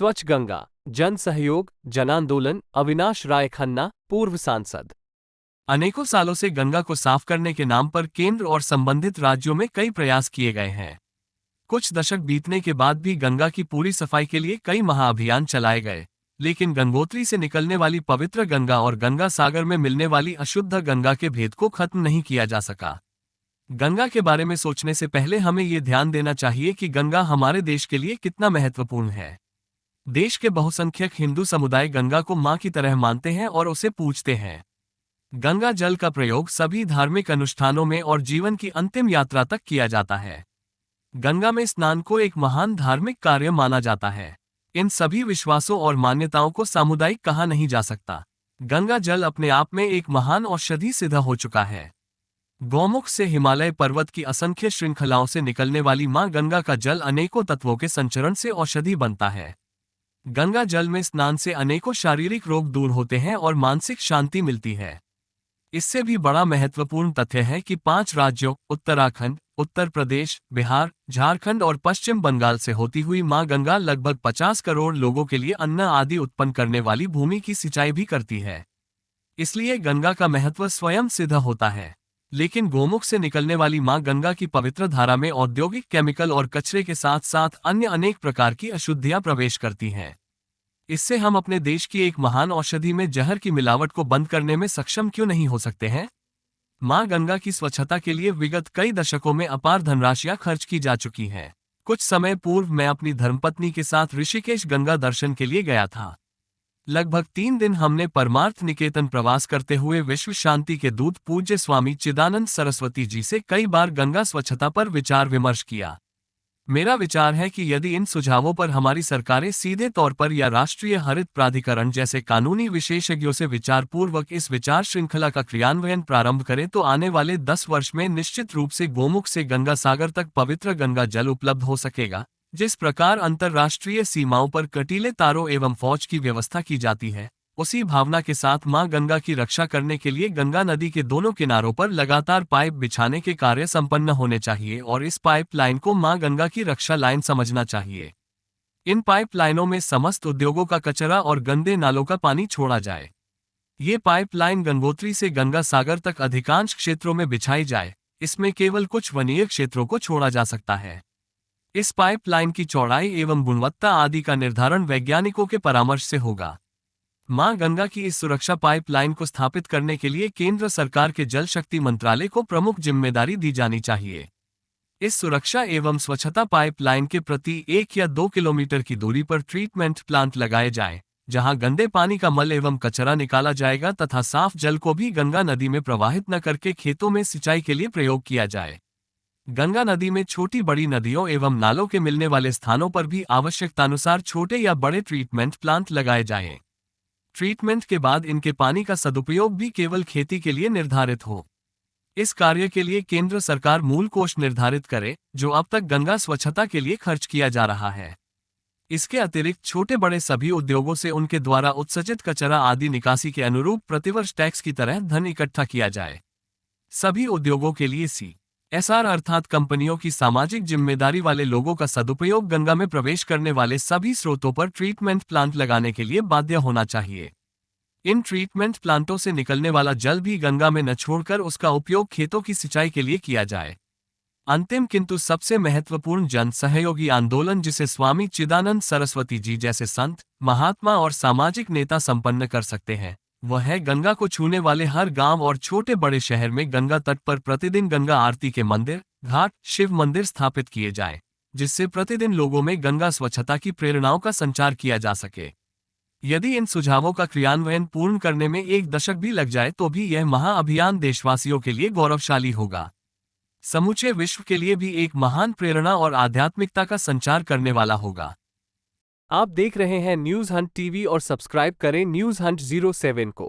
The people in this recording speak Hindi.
स्वच्छ गंगा, जन सहयोग, जन आंदोलन। अविनाश राय खन्ना, पूर्व सांसद। अनेकों सालों से गंगा को साफ करने के नाम पर केंद्र और संबंधित राज्यों में कई प्रयास किए गए हैं। कुछ दशक बीतने के बाद भी गंगा की पूरी सफाई के लिए कई महाअभियान चलाए गए, लेकिन गंगोत्री से निकलने वाली पवित्र गंगा और गंगा सागर में मिलने वाली अशुद्ध गंगा के भेद को खत्म नहीं किया जा सका। गंगा के बारे में सोचने से पहले हमें ये ध्यान देना चाहिए कि गंगा हमारे देश के लिए कितना महत्वपूर्ण है। देश के बहुसंख्यक हिंदू समुदाय गंगा को मां की तरह मानते हैं और उसे पूजते हैं। गंगा जल का प्रयोग सभी धार्मिक अनुष्ठानों में और जीवन की अंतिम यात्रा तक किया जाता है। गंगा में स्नान को एक महान धार्मिक कार्य माना जाता है। इन सभी विश्वासों और मान्यताओं को सामुदायिक कहा नहीं जा सकता। गंगा जल अपने आप में एक महान औषधि सिद्ध हो चुका है। गौमुख से हिमालय पर्वत की असंख्य श्रृंखलाओं से निकलने वाली मां गंगा का जल अनेकों तत्वों के संचरण से औषधि बनता है। गंगा जल में स्नान से अनेकों शारीरिक रोग दूर होते हैं और मानसिक शांति मिलती है। इससे भी बड़ा महत्वपूर्ण तथ्य है कि 5 राज्यों उत्तराखंड, उत्तर प्रदेश, बिहार, झारखंड और पश्चिम बंगाल से होती हुई मां गंगा लगभग 50 करोड़ लोगों के लिए अन्न आदि उत्पन्न करने वाली भूमि की सिंचाई भी करती है। इसलिए गंगा का महत्व स्वयं सिद्ध होता है। लेकिन गोमुख से निकलने वाली मां गंगा की पवित्र धारा में औद्योगिक केमिकल और कचरे के साथ साथ अन्य अनेक प्रकार की अशुद्धियां प्रवेश करती हैं। इससे हम अपने देश की एक महान औषधि में जहर की मिलावट को बंद करने में सक्षम क्यों नहीं हो सकते हैं? मां गंगा की स्वच्छता के लिए विगत कई दशकों में अपार धनराशियां खर्च की जा चुकी हैं। कुछ समय पूर्व मैं अपनी धर्मपत्नी के साथ ऋषिकेश गंगा दर्शन के लिए गया था। लगभग 3 दिन हमने परमार्थ निकेतन प्रवास करते हुए विश्व शांति के दूत पूज्य स्वामी चिदानंद सरस्वती जी से कई बार गंगा स्वच्छता पर विचार विमर्श किया। मेरा विचार है कि यदि इन सुझावों पर हमारी सरकारें सीधे तौर पर या राष्ट्रीय हरित प्राधिकरण जैसे कानूनी विशेषज्ञों से विचार पूर्वक इस विचार श्रृंखला का क्रियान्वयन प्रारंभ करें तो आने वाले 10 वर्ष में निश्चित रूप से गोमुख से गंगा सागर तक पवित्र गंगा जल उपलब्ध हो सकेगा। जिस प्रकार अंतर्राष्ट्रीय सीमाओं पर कटीले तारों एवं फौज की व्यवस्था की जाती है, उसी भावना के साथ मां गंगा की रक्षा करने के लिए गंगा नदी के दोनों किनारों पर लगातार पाइप बिछाने के कार्य संपन्न होने चाहिए और इस पाइपलाइन को मां गंगा की रक्षा लाइन समझना चाहिए। इन पाइपलाइनों में समस्त उद्योगों का कचरा और गंदे नालों का पानी छोड़ा जाए। ये पाइपलाइन गंगोत्री से गंगा सागर तक अधिकांश क्षेत्रों में बिछाई जाए। इसमें केवल कुछ वनीय क्षेत्रों को छोड़ा जा सकता है। इस पाइपलाइन की चौड़ाई एवं गुणवत्ता आदि का निर्धारण वैज्ञानिकों के परामर्श से होगा। मां गंगा की इस सुरक्षा पाइपलाइन को स्थापित करने के लिए केंद्र सरकार के जल शक्ति मंत्रालय को प्रमुख जिम्मेदारी दी जानी चाहिए। इस सुरक्षा एवं स्वच्छता पाइपलाइन के प्रति 1 या 2 किलोमीटर की दूरी पर ट्रीटमेंट प्लांट लगाए जाएं, जहां गंदे पानी का मल एवं कचरा निकाला जाएगा तथा साफ जल को भी गंगा नदी में प्रवाहित न करके खेतों में सिंचाई के लिए प्रयोग किया जाए। गंगा नदी में छोटी बड़ी नदियों एवं नालों के मिलने वाले स्थानों पर भी आवश्यकतानुसार छोटे या बड़े ट्रीटमेंट प्लांट लगाए जाएं। ट्रीटमेंट के बाद इनके पानी का सदुपयोग भी केवल खेती के लिए निर्धारित हो। इस कार्य के लिए केंद्र सरकार मूल कोष निर्धारित करे, जो अब तक गंगा स्वच्छता के लिए खर्च किया जा रहा है। इसके अतिरिक्त छोटे बड़े सभी उद्योगों से उनके द्वारा उत्सर्जित कचरा आदि निकासी के अनुरूप प्रतिवर्ष टैक्स की तरह धन इकट्ठा किया जाए। सभी उद्योगों के लिए CSR अर्थात कंपनियों की सामाजिक जिम्मेदारी वाले लोगों का सदुपयोग गंगा में प्रवेश करने वाले सभी स्रोतों पर ट्रीटमेंट प्लांट लगाने के लिए बाध्य होना चाहिए। इन ट्रीटमेंट प्लांटों से निकलने वाला जल भी गंगा में न छोड़कर उसका उपयोग खेतों की सिंचाई के लिए किया जाए। अंतिम किंतु सबसे महत्वपूर्ण जन सहयोगी आंदोलन जिसे स्वामी चिदानंद सरस्वती जी जैसे संत, महात्मा और सामाजिक नेता संपन्न कर सकते हैं, वह है गंगा को छूने वाले हर गांव और छोटे बड़े शहर में गंगा तट पर प्रतिदिन गंगा आरती के मंदिर, घाट, शिव मंदिर स्थापित किए जाएं, जिससे प्रतिदिन लोगों में गंगा स्वच्छता की प्रेरणाओं का संचार किया जा सके। यदि इन सुझावों का क्रियान्वयन पूर्ण करने में 1 दशक भी लग जाए तो भी यह महाअभियान देशवासियों के लिए गौरवशाली होगा। समूचे विश्व के लिए भी एक महान प्रेरणा और आध्यात्मिकता का संचार करने वाला होगा। आप देख रहे हैं न्यूज हंट टीवी और सब्सक्राइब करें न्यूज हंट 07 को।